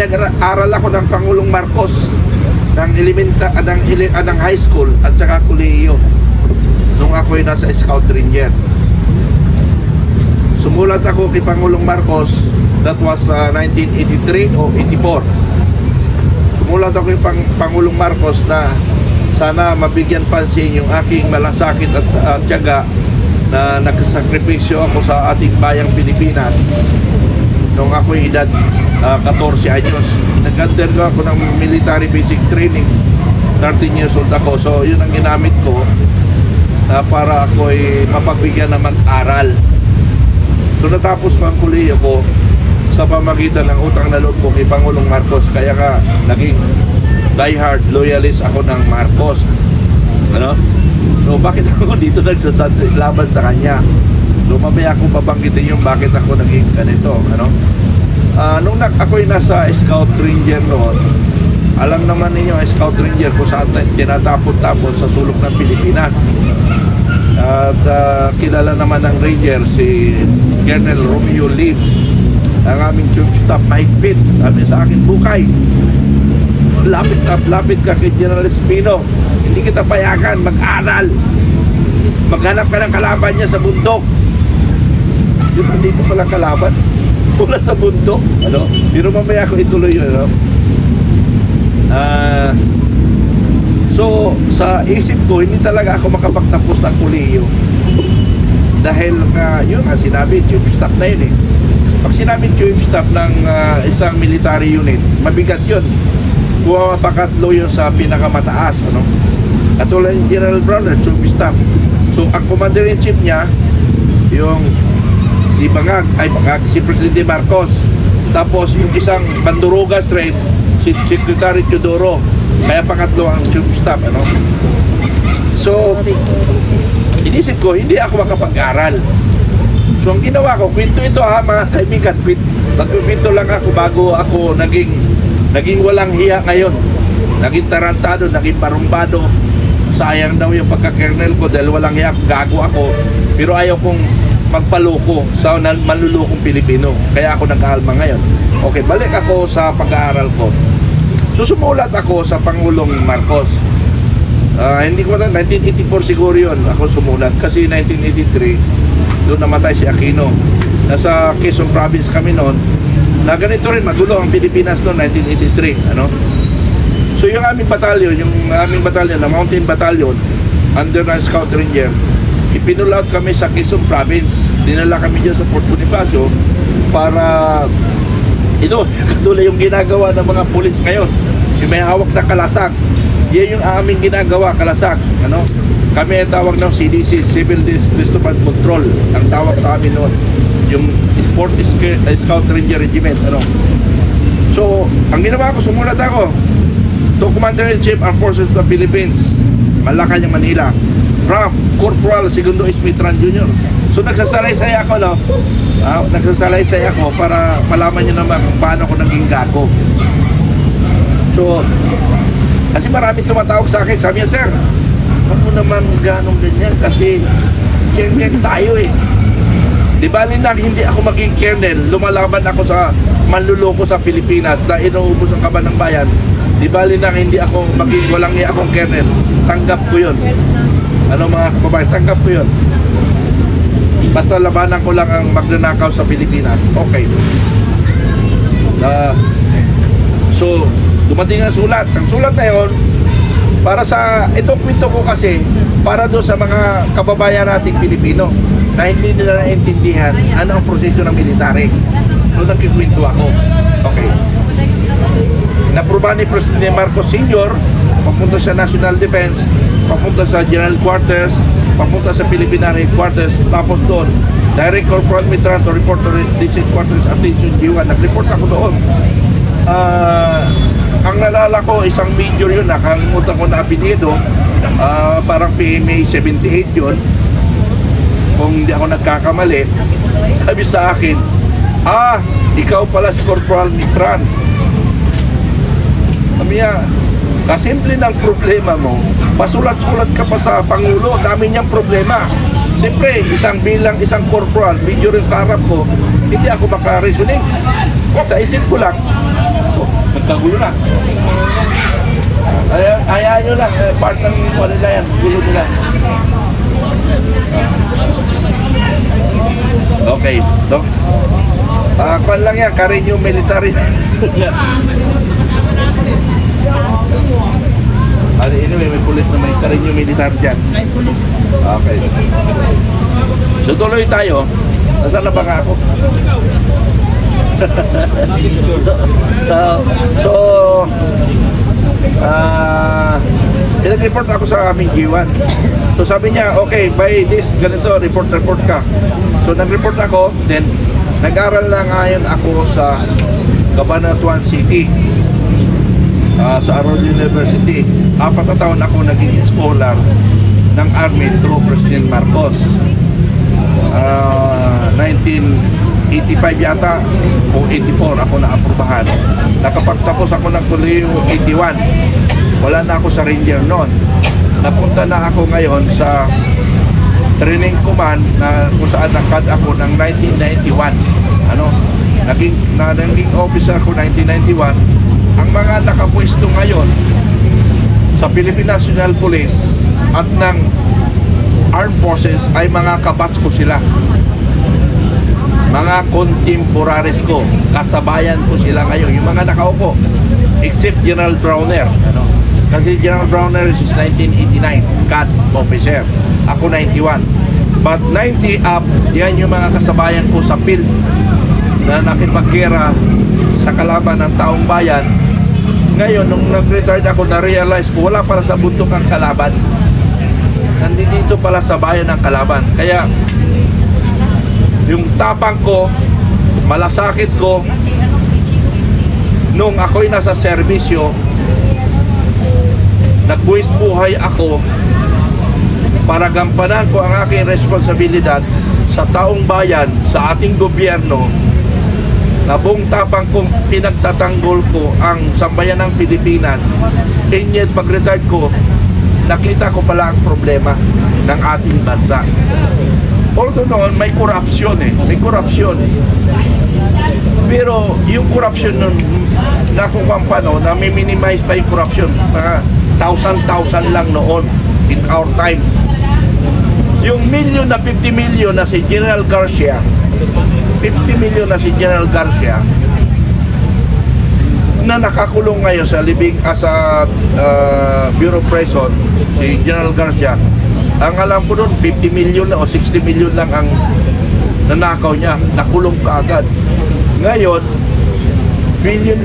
pinag-aral ako ng Pangulong Marcos ng high school at saka kolehiyo nung ako'y nasa Scout Ranger. Sumulat ako kay Pangulong Marcos, that was 1983 o 84. Sumulat ako kay Pangulong Marcos na sana mabigyan pansin yung aking malasakit at tiyaga na nagsakripisyo ako sa ating bayang Pilipinas nung ako'y edad 14 anyos. Nag-undergo ako ng military basic training, 13 years old ako. So yun ang ginamit ko para ako'y mapagbigyan na mag-aral. So natapos ko ang kuliyo ko sa pamagitan ng utang na loob ko kay Pangulong Marcos. Kaya nga naging diehard loyalist ako ng Marcos. Ano? So bakit ako dito nagsasadri laban sa kanya? So mamaya ako babanggitin yung bakit ako naging ganito. Ano? Nung ako'y nasa Scout Ranger noon, alam naman ninyo Scout Ranger kung saan tinatapon-tapon sa sulok ng Pilipinas. At kilala naman ng Ranger si Colonel Romeo Lim, ang aming chief staff, mahigpit. Sabi sa akin, Bukay, lapit ka kay General Espino, hindi kita payagan, mag-aral, maghanap ka ng kalaban niya sa bundok. Yun, dito pala kalaban mula sa bundok, ano? Pero mamaya ako ituloy yun, ano? So sa isip ko, hindi talaga ako makapagtapos ng kuliyo dahil yun nga sinabi, chief staff na yun eh. Pag sinabi chief staff ng isang military unit, mabigat yun. Pumapakatlo yun sa pinakamataas, ano? Katulad yung General Browner, chief staff. So ang commander-in-chief niya, yung si Presidente Marcos. Tapos yung isang Banduruga straight, si Secretary Teodoro. Kaya pangatlo ang chief staff, ano? So inisip ko, hindi ako makapag-aral. So ang ginawa ko, kwento ito mga kaibigan, nagkwento lang ako bago ako naging walang hiya ngayon. Naging tarantado, naging parumbado. Sayang daw yung pagka-kernel ko dahil walang hiya, gago ako. Pero ayaw kong magpaloko sa manlulukong Pilipino. Kaya ako nag-aalma ngayon. Okay, balik ako sa pag-aaral ko. Susumulat ako sa Pangulong Marcos. Hindi ko matanda, 1984 siguro yun ako sumulat. Kasi 1983, doon namatay si Aquino. Nasa Quezon Province kami noon. Na ganito rin, magulo ang Pilipinas noon, 1983. Ano? So yung aming batalyon, na Mountain Battalion, under ng Scout Ranger, ipinulaut kami sa Quezon Province. Dinala kami dyan sa Fort Bonifacio para ito, katulad yung ginagawa ng mga pulis ngayon, yung may hawak na kalasak. Yan yung aming ginagawa, kalasak. Ano? Kami ang tawag ng CDC, Civil Disturbance Control. Ang tawag sa amin noon, yung Scout Ranger Regiment. Ano? So, ang ginawa ko, sumulat ako to Commander-in-Chief Armed Forces of the Philippines, Malacanang, Manila, from Corporal Segundo Esmitran Jr. So nagsasalaysay ako, no? Nagsasalaysay ako para malaman nyo naman kung paano ako naging gago. So, kasi marami tumatawag sa akin, sabi niya, sir, huwag mo naman ganong ganyan kasi kernel tayo eh. Di bali na hindi ako maging kernel, lumalaban ako sa manluloko sa Pilipinas na inuubos ang kaban ng bayan. Di bali na hindi ako maging walang akong kernel, tanggap ko yun. Ano mga kababayan, tanggap ko yun. Basta labanan ko lang ang magnanakaw sa Pilipinas. Okay. So, dumating ang sulat. Ang sulat na yun, para sa, itong kwento ko kasi, para doon sa mga kababayan nating Pilipino na hindi nila naintindihan ano ang proseso ng military. So, nagkikwento ako. Okay. Naproba ni Presidente Marcos Sr. papunta sa National Defense, papunta sa General Quarters, papunta sa Philippine Headquarters, tapos doon, Direct Corporal Mitran to report to District Quarters Attention G1. Nag-report ako doon. Ang nalala ko, isang major yun, nakalimutan ko na apelyido, parang PMA 78 yun, kung hindi ako nagkakamali. Sabi sa akin, ikaw pala si Corporal Mitran. Sabi niya, kasimple ng problema mo, pasulat-sulat ka pa sa Pangulo, dami niyang problema. Siyempre, isang corporal, medyo rin karap ko, hindi ako makareasoning. Sa isip ko lang, kagulo na. Ayaw nyo lang, part ng ano nila yan, gulo nila. Okay, Dok. Kwan lang yan, Carino Military. Anyway, may pulis na may Carino Military dyan. May pulis. Okay. So tuloy tayo. Nasaan na ba nga ako? so pinag-report ako sa aming G1. So sabi niya, okay, by this, ganito, report ka. So nag-report ako, then nag-aral na ngayon ako sa Cabanatuan City, sa Arroyo University. 4 na taon ako naging scholar ng Army through President Marcos. 1985 yata o 84 ako na-aprobahan. Nakapagtapos ako ng kolehiyo 81. Wala na ako sa Ranger noon. Napunta na ako ngayon sa training command na kung saan nakad ako ng 1991. Naging officer ko 1991. Ang mga nakapwesto ngayon sa Philippine National Police at ng Armed Forces ay mga kabats ko sila. Mga contemporaries ko, kasabayan ko sila ngayon, yung mga nakaupo, except General Browner. Kasi General Browner is 1989, CAD officer. Ako 91. But 90 up, yan yung mga kasabayan ko sa field na nakipagkera sa kalaban ng taong bayan. Ngayon, nung nag-retired ako, na-realize ko, wala para sa bundok ang kalaban. Nandito pala sa bayan ng kalaban. Kaya, yung tapang ko, malasakit ko, nung ako'y nasa serbisyo, nagbuwis buhay ako para gampanan ko ang aking responsibilidad sa taong bayan, sa ating gobyerno, na buong tapang kong pinagtatanggol ko ang sambayan ng Pilipinas. And yet, pag-retired ko, nakita ko pala ang problema ng ating bansa. Although noon, may corruption may corruption. Pero yung corruption nun, nakukampa no, na may minimize pa yung corruption. Mga 1,000 lang noon in our time. Yung million na 50 million na si General Garcia, 50 million na si General Garcia, na nakakulong ngayon sa libing sa Bureau of Prison, si General Garcia. Ang alam ko doon, 50 million na o 60 million lang ang nanakaw niya, nakulong kaagad. Ngayon, billion,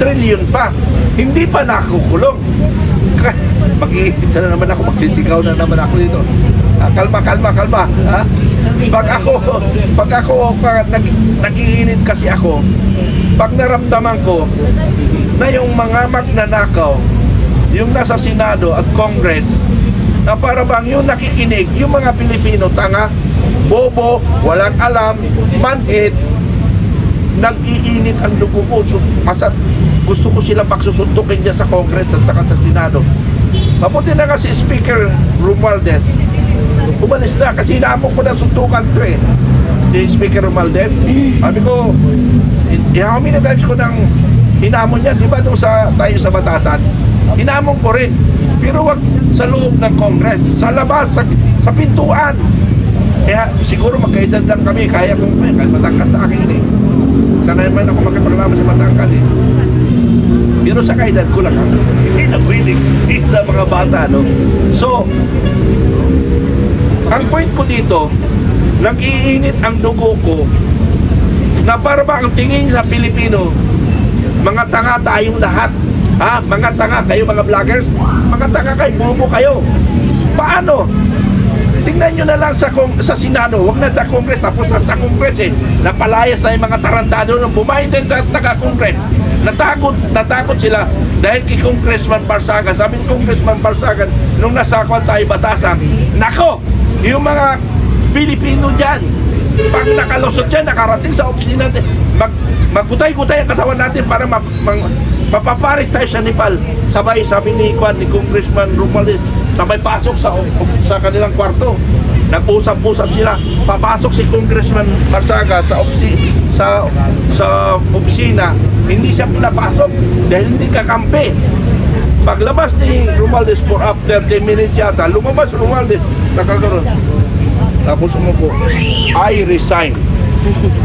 trillion pa, hindi pa nakukulong. Mag-iinit na naman ako, magsisigaw na naman ako dito. Kalma. Ha? Pag ako nag-iinit kasi ako, pag naramdaman ko na yung mga magnanakaw, yung nasa Senado at Congress, na para bang yung nakikinig, yung mga Pilipino, tanga, bobo, walang alam, manhid, nag-iinit ang dugo ko. Gusto ko silang pagsusuntukin dyan sa Congress at saka sa Senado. Mabuti na nga si Speaker Romualdez, umalis na kasi inaamok ko na suntukan to si Speaker Romualdez. Sabi ko, how many times ko nang hinamon niya, di ba doon tayo sa Batasan? Hinamon ko rin, pero wag sa loob ng Congress, sa labas, sa pintuan. Kaya siguro magkaedad lang kami, kaya kong kahit matangkad sa akin sana naman ako magkapaglama sa matangkad pero sa kaedad ko lang hindi na pwede sa mga bata, no? So ang point ko dito, nag-iinit ang dugo ko na para ba ang tingin sa Pilipino, mga tanga tayong lahat. Mga tanga kayo, mga vloggers, mga tanga kayo, bubo kayo. Paano? Tingnan nyo na lang sa Senado, huwag na sa Congress, tapos na sa Congress napalayas na yung mga tarantado nung bumayin din sa taga-Congress. Natakot sila dahil kay Congressman Barsagan. Sabi ni Congressman Barsagan, nung nasakwan tayo Batasan, nako, yung mga Pilipino dyan, pag nakalusot dyan, nakarating sa opisina natin, magkutay-kutay ang katawan natin para mapaparis tayo sa Nepal. Sabay, sabi ni Congressman Romualdez, sabay pasok sa kanilang kwarto. Nag-usap-usap sila. Papasok si Congressman Barsaga sa opisina. hindi siya pinapasok dahil hindi kakampi. Paglabas ni Romualdez for after 10 minutes yata, lumabas Romualdez, nakagano'n. Tapos umupo, I resign.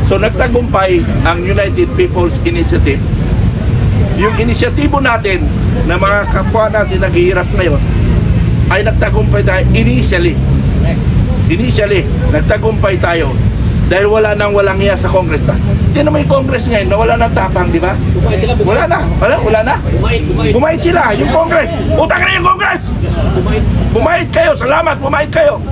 So nagtagumpay ang United People's Initiative. Yung inisyatibo natin na mga kapwa natin naghihirap ngayon ay nagtagumpay tayo initially. Initially, nagtagumpay tayo dahil wala nang walang iya sa Congress na. Hindi naman yung Congress ngayon na wala nang tapang, di ba? Wala na. Wala na. Bumait sila, yung Congress. Utang na yung Congress! Bumait kayo, salamat, bumait kayo.